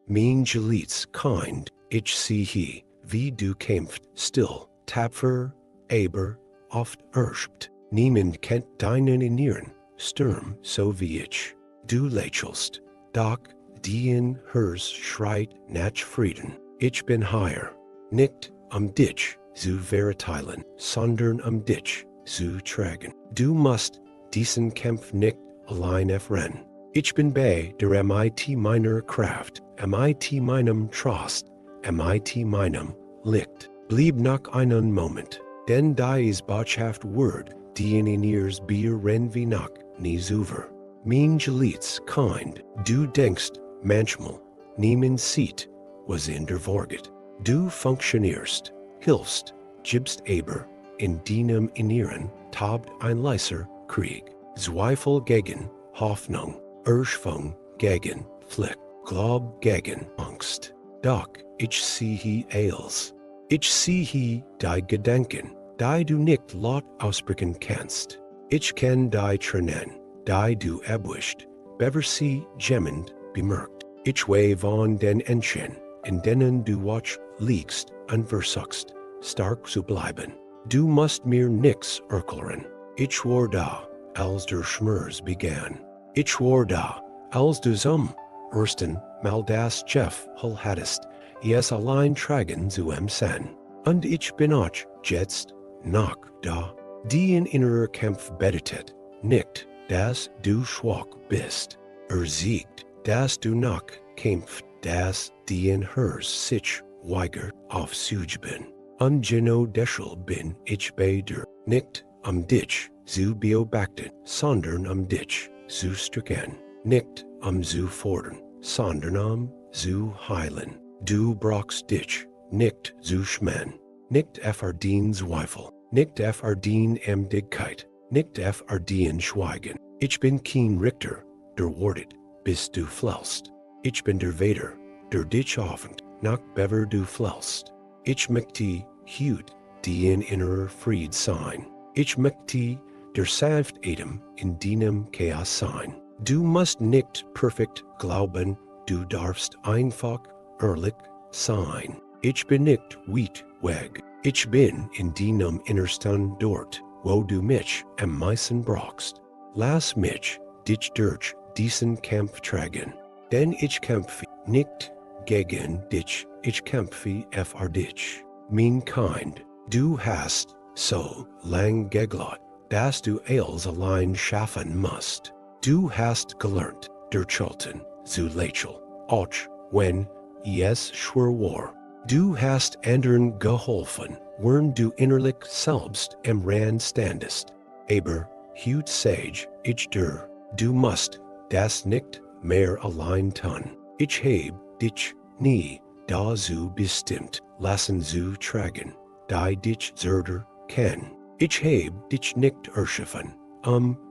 Manchmal, kind, ich sehe, wie du kämpfst, still, tapfer, aber, oft erschöpft. Niemand kennt deinen inneren, Sturm, so wie ich. Du lächelst, doch dein Herz schreit nach Frieden. Ich bin hier, nicht dich zu verteilen, sondern dich zu tragen. Du musst diesen Kampf nicht allein führen. Ich bin bei der mit meiner Kraft, mit meinem Trost, mit meinem Licht. Blieb noch einen Moment, denn diese Botschaft wird dein inneres Bier wie noch nie zuver. Manchmal, kind, du denkst manchmal, niemand sieht, was in der Vorgeht. Du funktionierst, hilfst, gibst aber, in deinem Inneren tobt ein leiser Krieg. Zweifel gegen Hoffnung, Erschöpfung gegen Flick, Glaub gegen Angst. Doch ich sehe alles. Ich sehe die Gedanken, die du nicht laut aussprechen kannst. Ich kenn die Tränen, die du abwischt, bever sie gemmend bemerkt. Ich weiß von den Menschen, in denen du watch liegst und versuchst, stark zu bleiben. Du musst mir nix erklären. Ich war da, als der Schmerz begann. Ich war da, als du zum ersten Mal das Gefühl hattest, es allein tragen zu müssen. Und ich bin auch jetzt noch da. Dein innerer Kampf betet nicht, dass du schwach bist. Siegt, dass du noch kämpfst, dass dein Herz sich weigert aufzugeben. Und genau deshalb bin ich bei dir, nicht dich zu beobachten, sondern dich zu stärken. Nicht zu fordern, sondern zu heilen. Du brauchst dich nicht zu schmähen, nicht für den Zweifel, nicht für den Ämdigkeit, nicht für den Schweigen. Ich bin kein Richter, der wartet, bis du fällst. Ich bin der Vater, der dich hoffend, nach bever du fällst. Ich möchte hüt dein innerer Fried sein. Ich möchte der sanft Atem in deinem Chaos sein. Du musst nicht perfekt glauben, du darfst einfach ehrlich sein. Ich bin nicht weit weg. Ich bin in deinem Innersten dort, wo du mich am meisten brauchst. Lass mich dich durch diesen Kampf tragen, denn ich kämpfe nicht gegen dich, ich kämpfe für dich. Mein Kind, du hast so lang geglaubt, dass du alles allein schaffen musst. Du hast gelernt, der Chilton zu lächeln, auch wenn es schwer war. Du hast anderen geholfen, wenn du innerlich selbst am Rand standest. Aber, hüt sage ich dir, du musst das nicht mehr allein tun. Ich heb dich nie dazu bestimmt, lassen zu tragen, die dich selber kennen. Ich heb dich nicht erschaffen,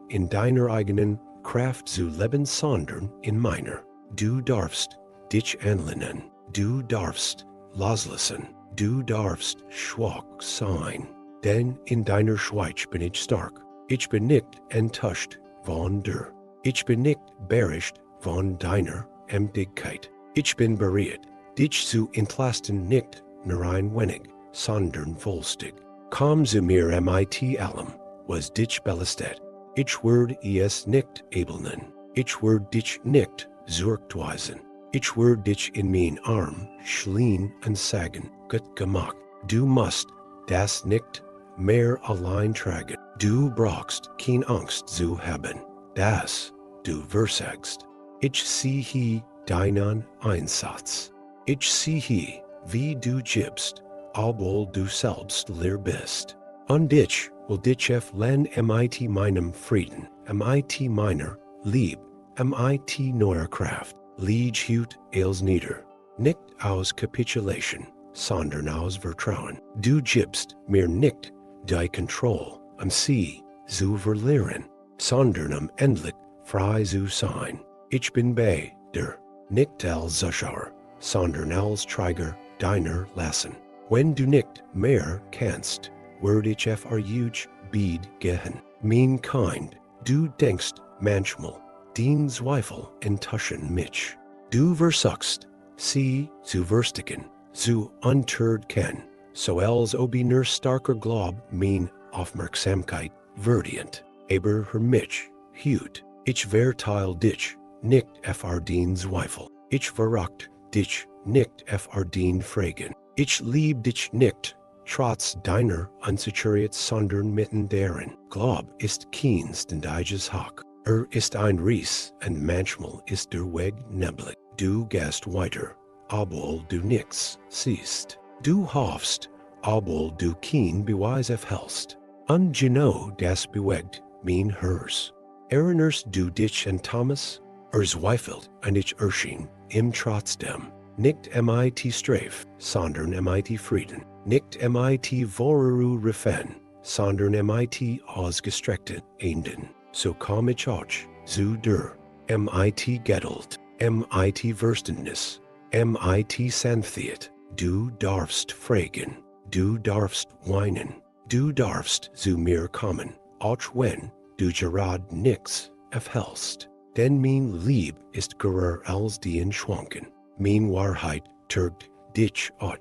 in deiner eigenen Kraft zu leben, sondern in meiner. Du darfst dich anlehnen, du darfst loslassen, du darfst schwach sein, denn in deiner Schwach bin ich stark. Ich bin nicht enttäuscht von dir. Ich bin nicht beherrscht von deiner Ämtigkeit. Ich bin bereit, dich zu entlasten, nicht nur ein wenig, sondern vollständig. Komm zu mir mit allem, was dich belastet. Ich werde es nicht ebeln. Ich werde dich nicht zurückweisen. Ich werde dich in mein Arm schließen und sagen, gut gemacht. Du musst das nicht mehr allein tragen. Du brauchst keine Angst zu haben, dass du versagst. Ich sehe deinen Einsatz. Ich sehe, wie du gibst, obwohl du selbst leer bist. Und ich will dich lernen mit meinem Frieden, mit meiner Liebe, mit neuer Kraft. Leg hüt alles nieder, nicht aus Kapitulation, sondern aus Vertrauen. Du gibst mir nicht die Kontrolle, sie zu verlieren, sondern endlich frei zu sein. Ich bin bei dir, nicht als Zuschauer, sondern als Träger deiner Lassen. Wenn du nicht mehr kannst, werde ich für euch Beid gehen. Mein Kind, du denkst manchmal, den Zweifel enttäuschen mich. Du versuchst, sie, zu verstigen, zu unterd ken, zoals ob ner starker glob mean aufmerksamkeit, verdient, aber mich, huut, ich verteil dich, nicht verdien Zweifel, ich veracht dich, nicht verdien Fragen, ich lieb dich nicht, trotz deiner Unsicherheit sondern mitten darin, Glob ist keenst und eiges Hak, ist ein Ries, und manchmal ist der Weg neblig, du gehst weiter, obwohl du nix siehst, du hoffst, obwohl du keen beweis hältst, und genau das bewegt, mein Hers. Erinnerst du dich an Thomas? Zweifelt und ich erschien, im trotzdem, nicht mit Streif, sondern mit Frieden, nicht mit Voreru Refen, sondern mit ausgestreckten Enden. So komm ich auch zu dir, mit Geduld, mit Verständnis, mit Sanftheit, du darfst fragen, du darfst weinen, du darfst zu mir kommen, auch wenn du gerade nix erhältst. Denn mein Lieb ist gerer als die Schwanken, mein Wahrheit türgt dich auch,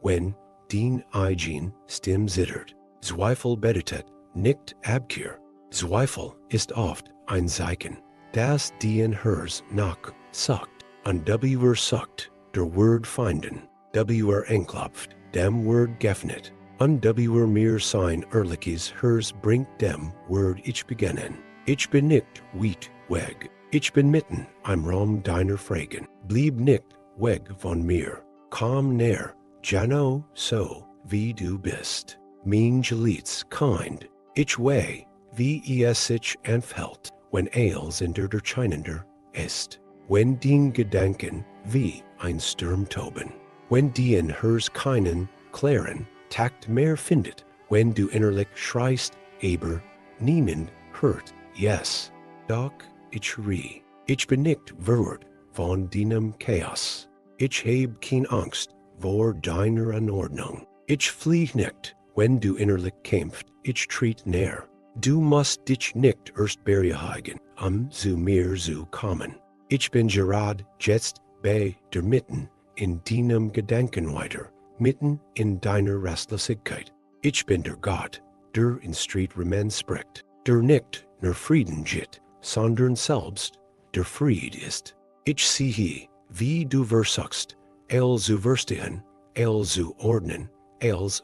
wenn dein eigen Stimm zittert. Zweifel bedeutet nicht Abkehr. Zweifel ist oft ein Zeichen, dass die Hers nach sagt, und sagt, der Word finden, enklopft, dem Word geöffnet, und mir sein ehrliches Hers bringt dem Word ich beginnen. Ich bin nicht weit weg, ich bin mitten im Raum deiner Fragen, blieb nicht weg von mir, komm näher, genau so, wie du bist. Mein Geliebtes Kind, ich weh, wie es sich anfällt, wenn alles in der Scheinender ist, wenn den Gedanken wie ein Sturm toben, wenn die in Hers keinen klaren Takt mehr findet, wenn du innerlich schreist, aber niemand hört, yes, doch ich rie, ich bin nicht verwirrt von deinem Chaos, ich heb kein Angst vor deiner Anordnung, ich flieh nicht, wenn du innerlich kämpfst, ich tritt näher, du musst dich nicht erst beruhigen, zu mir zu kommen, ich bin gerade jetzt bei der mitten in deinem Gedanken weiter, mitten in deiner Rastlosigkeit, ich bin der Gott, der in Streitremen spricht, der nicht nur Frieden gibt, sondern selbst der Fried ist. Ich sehe, wie du versuchst, zu verstehen, zu ordnen,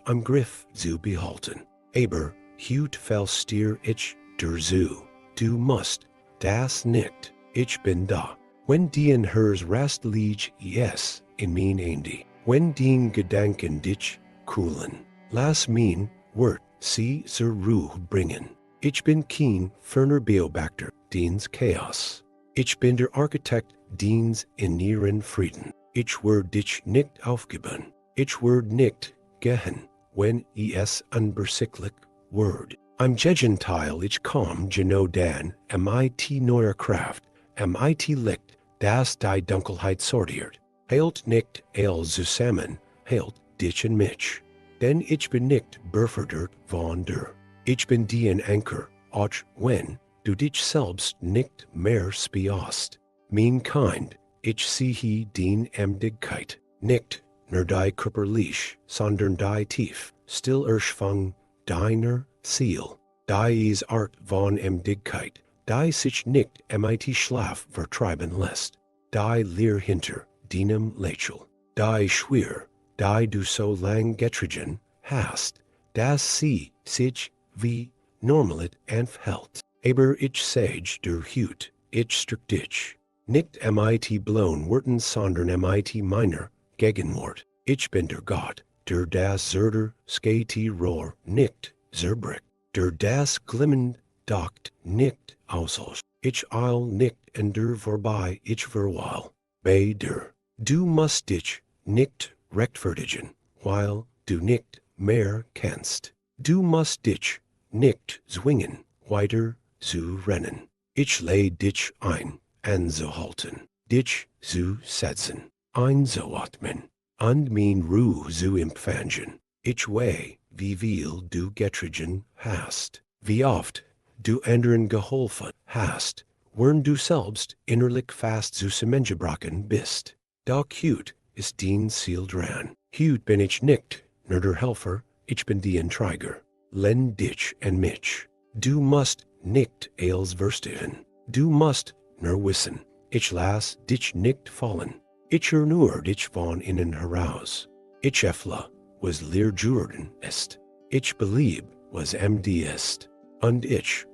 am Griff zu behalten. Aber hut fällst dir ich der zu, du musst das nicht, ich bin da. Wenn die in Hers Rast liegt, yes, in mein Ende, wenn den Gedanken dich kühlen, lass mein Wort sie zur Ruhe bringen. Ich bin kein ferner Beobachter deins Chaos. Ich bin der Architekt deins inneren Frieden. Ich werd dich nicht aufgeben. Ich werd nicht gehen, wenn es unbersichtlich wird. Am Gegenteil, ich komm genau dann, mit neuer Kraft, mit Licht, das die Dunkelheit sortiert. Hält nicht zusammen, hält dich und mich. Denn ich bin nicht befördert von dir. Ich bin die Anker, auch wenn du dich selbst nicht mehr spielst. Mein Kind, ich sehe den Emdigkeit, nicht nur die körperlich, sondern die tief, still Erschöpfung deiner Seele. Die is Art von Emdigkeit, die sich nicht mit Schlaf vertreiben lässt. Die leer hinter deinem Lächeln, die schwer, die du so lang getrieben hast, dass sie sich wie normalit anfällt. Aber ich sage der Hut, ich strick dich. Nicht mit blown Worten, sondern mit meiner Gegenwart. Ich bin der Gott, der das Zerder skate rohr nicht zerbricht, der das glimmend docht nicht auslöscht. Ich eil nicht an der vorbei, ich verweil bei dir. Du musst dich nicht rechtfertigen, weil du nicht mehr kennst. Du musst dich nicht zwingen, weiter zu rennen. Ich lade dich ein, anzuhalten, dich zu setzen, einzuatmen, und mein Ruhe zu empfangen. Ich weh, wie viel du getrieben hast, wie oft du anderen geholfen hast, wenn du selbst innerlich fast zusammengebrochen bist. Doch Gott ist dien sealed ran. Hut bin ich nicht, nur der Helfer, ich bin die Träger. Len dich en mich. Du musst nicht als verstehen. Du musst nur wissen. Ich lass dich nicht fallen. Ich nur dich von innen heraus. Ich effle, was leer Jordan ist. Ich belieb, was MD ist. Und ich,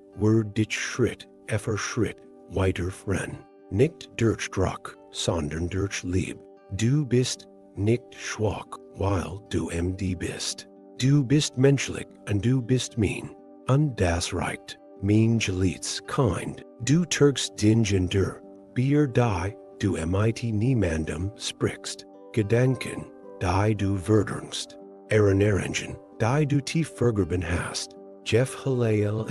dich Schritt, Schritt, weiter fren. Nicht durch Druck, sondern durch Lieb. Du bist nicht schwach, weil du MD bist. Du bist menschlich und du bist mean. Und das reicht. Mean gelits kind. Du turkst dingen der. Bier die, du mit niemandem sprichst. Gedanken, die du verderngst. Erinnerungen, die du tief vergraben hast. Jeff Halael,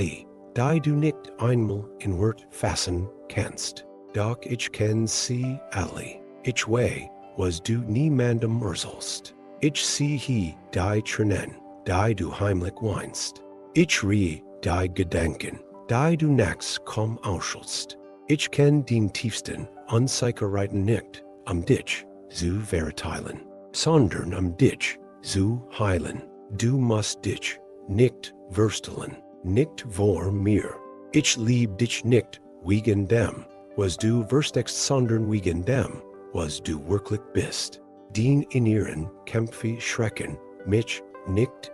die du nicht einmal in Wort fassen kannst. Doch ich kenn sie alle. Ich wei, was du niemandem murzelst. Ich sehe, die trennen, die du heimlich weinst. Ich rie, die Gedanken, die du nachts kaum ausschulst. Ich kenn den tiefsten, unsicherheiten nicht, dich zu verteilen, sondern dich zu heilen. Du musst dich nicht verstellen, nicht vor mir. Ich lieb dich nicht wegen dem, was du versteckst, sondern wegen dem, was du wirklich bist. Den inneren Kämpfe schrecken mich nicht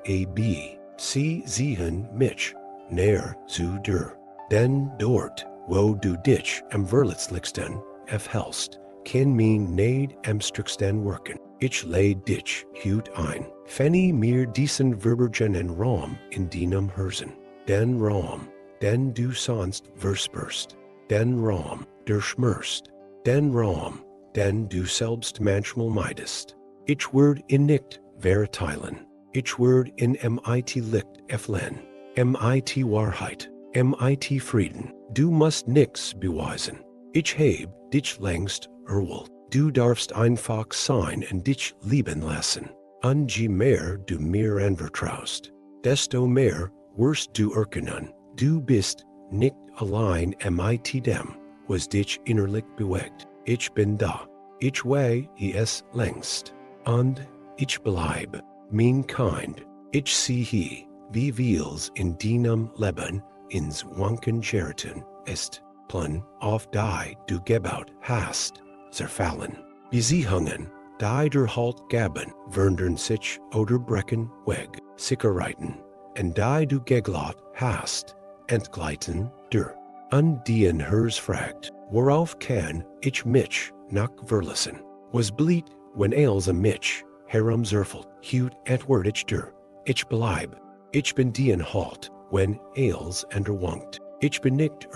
sie sehen mich näher zu dir. Denn dort, wo du dich am verletzlichsten hältst, kann mein nicht am stricksten wirken. Ich leid dich hut ein. Fenny mir diesen Verbergen en Raum in deinem Herzen. Den Raum, den du sonst versperrst. Den Raum, der schmörst. Den Raum, den du selbst manchmal meidest. Ich werd in nicht verteilen. Ich werd in mit Licht efflen. Mit Wahrheit. Mit Frieden. Du musst nix beweisen. Ich heb dich längst erwollt. Du darfst einfach sein und dich lieben lassen. Und je mehr du mir anvertraust, desto mehr wirst du erkennen, du bist nicht allein mit dem, was dich innerlich bewegt. Ich bin da. Ich wei es längst. Und ich bleib. Mein Kind. Ich sehe, wie viel's in deinem Leben ins Wanken geraten ist, plan auf die du gebaut hast, zerfallen. Beziehungen, die der Halt gaben, wandern sich oder brechen weg, Sicherheiten, und die du geglaubt hast, entgleiten dir. Und dien hers fragt, worauf kann ich mich noch verlassen? Was blieb, wenn als mich herumzerfelt, hut etward ich dir. Ich bleib. Ich bin dien Halt, wenn als unterwankt. Ich bin nicht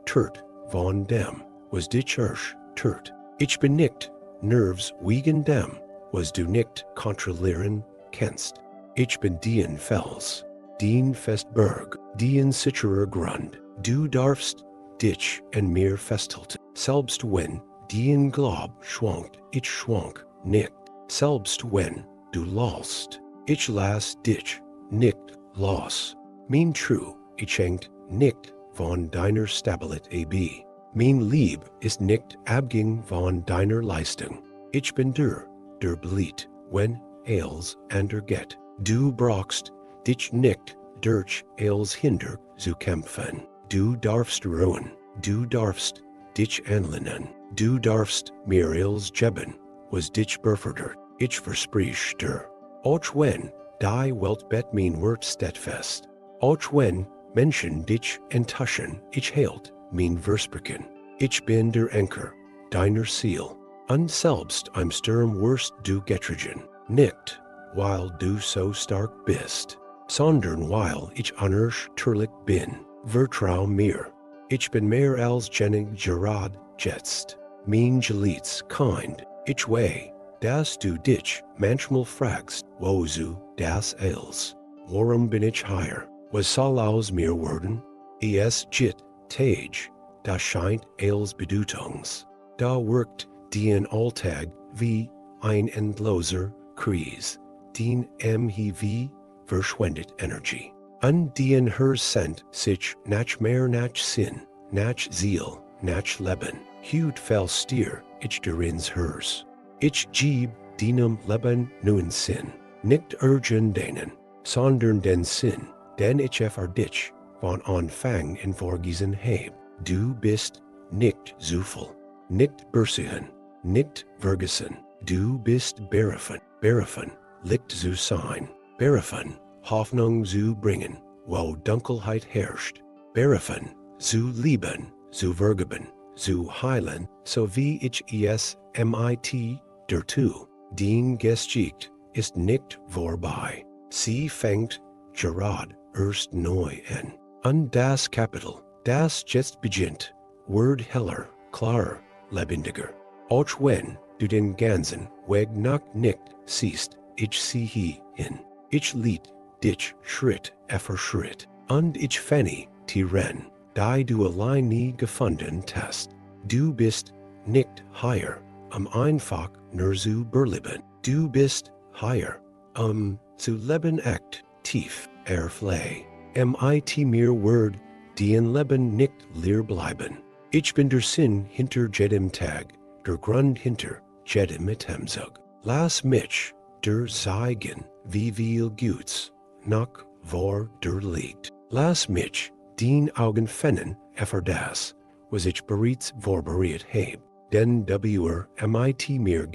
turt von dem, was dich turt. Ich bin nicht nerves wegen dem, was du nicht kontrollieren kannst. Ich bin dien Fels, dien Festberg, dien sicherer Grund. Du darfst dich en mir festhalten, selbst wenn dien Glaub schwankt, ich schwank nicht, selbst wenn du lost. Ich lass dich nicht los. Mein true, ich hängt nicht von deiner Stabilität ab. Mein Lieb ist nicht abhängig von deiner Leistung. Ich bin der blieb, wenn als geht. Du brauchst dich nicht durch als hinder zu kämpfen. Du darfst ruhen. Du darfst dich anlehnen. Du darfst mir als geben, was dich befördert. Ich versprich dir. Auch wenn die Welt bet mein Wort steadfast. Auch wenn Menschen dich enttäuschen, ich hält mein Versprechen. Ich bin der Anker, deiner Ziel. Und selbst im Sturm wirst du getrieben. Nicht, weil du so stark bist, sondern weil ich unerschütterlich bin. Vertrau mir. Ich bin mehr als Jenning Gerard jetzt. Mein gelits kind. Ich wei, dass du dich manchmal fragst, wozu das als. Warum bin ich hier? Was soll aus mir werden? Es jit Tage, da scheint als Bedeutungs. Da wirkt dien Alltag wie ein endloser Kreis. Dien wie verschwendet Energie. Und dien hers sind sich nach mehr nach Sinn, nach Ziel, nach Leben. Hut fell stier, ich derins hers. Ich gebe deinem Leben neuen Sinn, nicht urgen deinen, sondern den Sinn, den ich für dich von Anfang in vorgesehen habe. Du bist nicht Zufall, nicht Bersichen, nicht vergessen. Du bist berufen, Licht zu sein, berufen, Hoffnung zu bringen, wo Dunkelheit herrscht, berufen, zu lieben, zu vergeben, zu heilen, so wie ich es mit dir tu. Dein Geschicht ist nicht vorbei. Sie fängt gerade erst neu an. Und das Kapitel, das jetzt beginnt, wird heller, klarer, lebendiger. Auch wenn du den ganzen Weg noch nicht siehst, ich sehe hin. Ich lied dich Schritt für Schritt, und ich fange die Rennen, die du allein nie gefunden hast. Du bist nicht hier, einfach nur zu überleben. Du bist hier, zu leben echt, tief, erfleh. Mit mir wird dein Leben nicht leer bleiben. Ich bin der Sinn hinter jedem Tag, der Grund hinter jedem Atemzug. Lass mich dir zeigen, wie viel Gutes noch vor dir liegt. Lass mich dein Augen finden für das, was ich bereits vorbereitet habe. Denn mit mir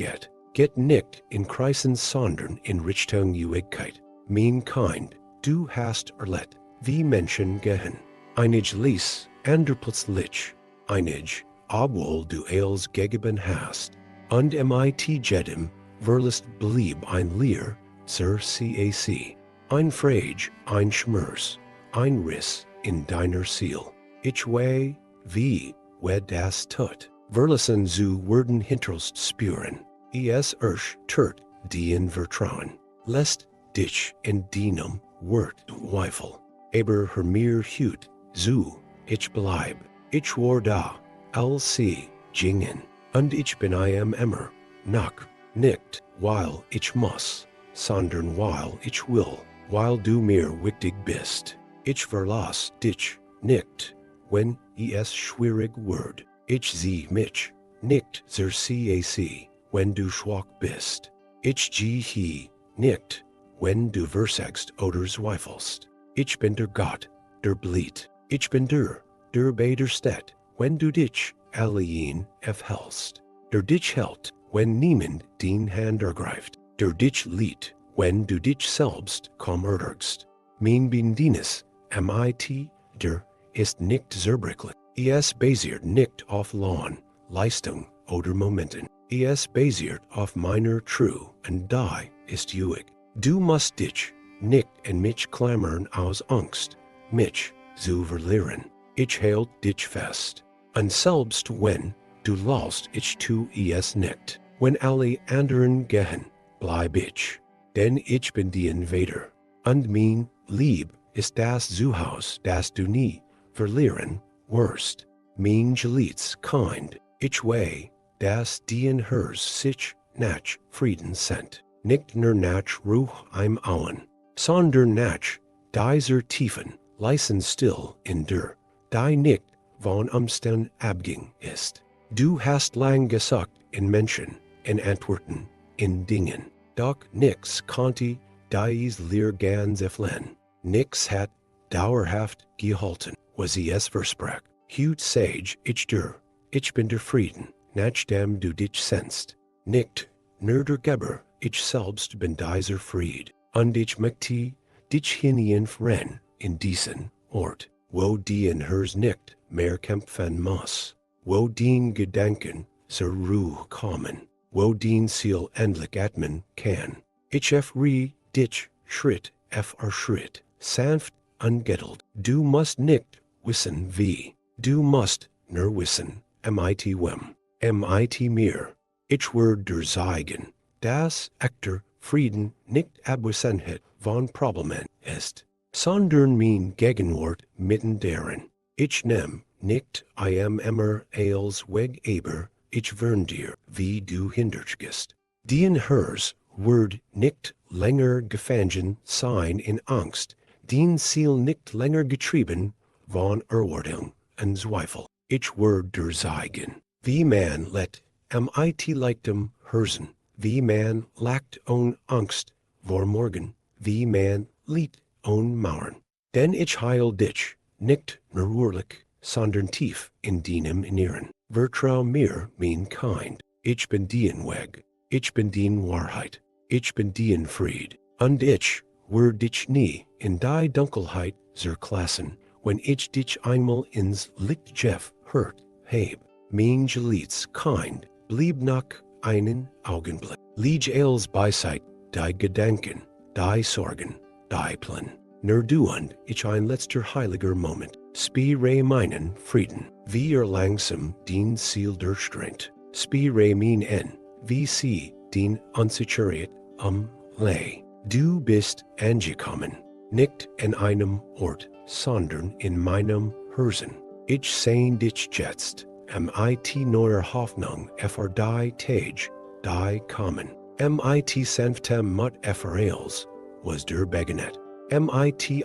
geht nicht in Kreisen, sondern in Richtung Ewigkeit. Mein Kind, du hast erlebt, wie Menschen gehen. Einig ließ, ander plötzlich, einig, obwohl du els gegeben hast. Und mit jedem verlust blieb ein Leer, sehr, ein Frage, ein Schmerz, ein Riss in deiner Seele. Ich weh, wie, das tut. Verlassen zu werden hinterst spüren. Es tut dien vertrauen. Lässt dich in deinem Wort Zweifel. Aber mir hüt, zu, ich bleib. Ich war da, als sie gingen. Und ich bin immer noch, nicht, weil ich muss, sondern weil ich will, weil du mir wichtig bist. Ich verlass dich nicht, wenn es schwierig wird. Ich sehe mich nicht sehr, wenn du schwach bist. Ich gehe nicht, wenn du versagst oder zweifelst. Ich bin der Gott, der blieb. Ich bin der bei der Stadt, wenn du dich allein aufhältst. Der dich hält, wenn niemand den Hand ergreift. Der dich liebt, wenn du dich selbst kaum ergst. Mein Bindienis, mit dir, ist nicht zerbrechlich. Es basiert nicht auf Lohn, Leistung oder Momenten. Es basiert auf meiner True und die ist ewig. Du musst dich nicht in mich klammern aus Angst, mich zu verlieren. Ich hält dich fest. Und selbst wenn du lost, ich tu es nicht. Wenn alle anderen gehen, bleib ich. Denn ich bin die Invader. Und mein Lieb ist das Zuhause, das du nie verlieren wirst. Mein geliebtes Kind, ich weh, das dien hers sich nach Frieden sind. Nicht nur nach Ruhe im Auen, sondern nach dieser tiefen, leisen still in dir, die nicht von Umständen abging ist. Du hast lang gesagt in Menschen, in Antworten, in Dingen, doch nix konnte dies leer ganz erfüllen. Nix hat dauerhaft gehalten, was es versprach. Hut sage ich dir, ich bin der Frieden, nachdem du dich sehnst. Nicht nur der Geber, ich selbst bin dieser Fried, und ich möchte dich hineinführen in diesen Ort, wo dien hers nicht mehr kämpfen muss, wo dien Gedanken zur Ruhe kommen, wo dien Ziel endlich atmen kann. Ich dich Schritt für Schritt, sanft und geduld. Du musst nicht wissen wie, du musst nur wissen, mit wem, mit mir. Ich werde dir zeigen, dass echter Frieden nicht Abwesenheit von Problemen ist, sondern mein Gegenwart mitten darin. Ich nehm nicht immer als Weg, aber ich warn dir, wie du hintergehst. Dien hers wird nicht länger gefangen sein in Angst, dien Ziel nicht länger getrieben von Erwartung und Zweifel. Ich werde dir zeigen, wie man let mit leichtem Herzen, wie man lacht ohne Angst, vor morgen, wie man liet ohne Mauern. Denn ich heil dich, nicht nur sondern tief in deinem Inneren. Vertrau mir, mein Kind, ich bin dein Weg, ich bin dein Wahrheit, ich bin dein Fried, und ich würde dich nie in die Dunkelheit zerklassen, wenn ich dich einmal ins Licht hört heb. Mein geliebtes Kind, blieb noch einen Augenblick. Lieg als beiseit, die Gedanken, die Sorgen, die Pläne. Nur du und ich ein letzter heiliger Moment. Spire meinen Frieden, wie langsam den Ziel durchstrengt. Spire mein wie sie den Unsicherheit lei. Du bist angekommen, nicht in einem Ort, sondern in meinem Herzen. Ich sehn dich jetzt, mit neuer Hoffnung die Tage, die kommen. Mit sanftem Mut als, was der Beginnet. Mit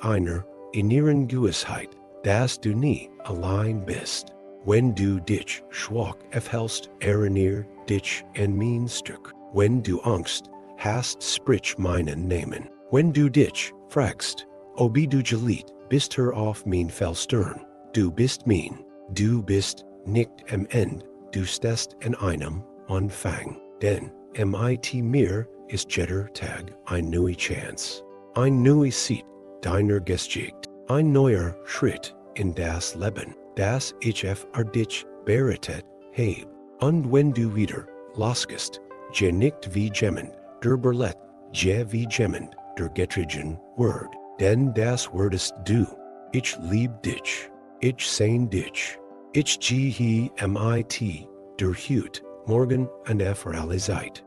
einer inneren Gewissheit, dass du nie allein bist. Wenn du dich schwach hältst, erinnere dich an mein Stück. Wenn du Angst hast, sprich meinen Namen. Wenn du dich fragst, ob du geliebt bist, hör auf mein Felstern. Du bist mein, du bist nicht am Ende, du stehst in einem Anfang. Denn mit mir ist jeder Tag ein neue Chance. Ein neues Sieht, deiner Gesicht, ein neuer Schritt in das Leben, das ich dich bereitet heb. Und wenn du wieder losgehst, je nicht wie jemand, der Berlet, je wie jemand, der getrigen Word, denn das wordest du. Ich lieb dich, ich sehn dich, ich gehe mit, der Hut, morgen und für alle Zeit.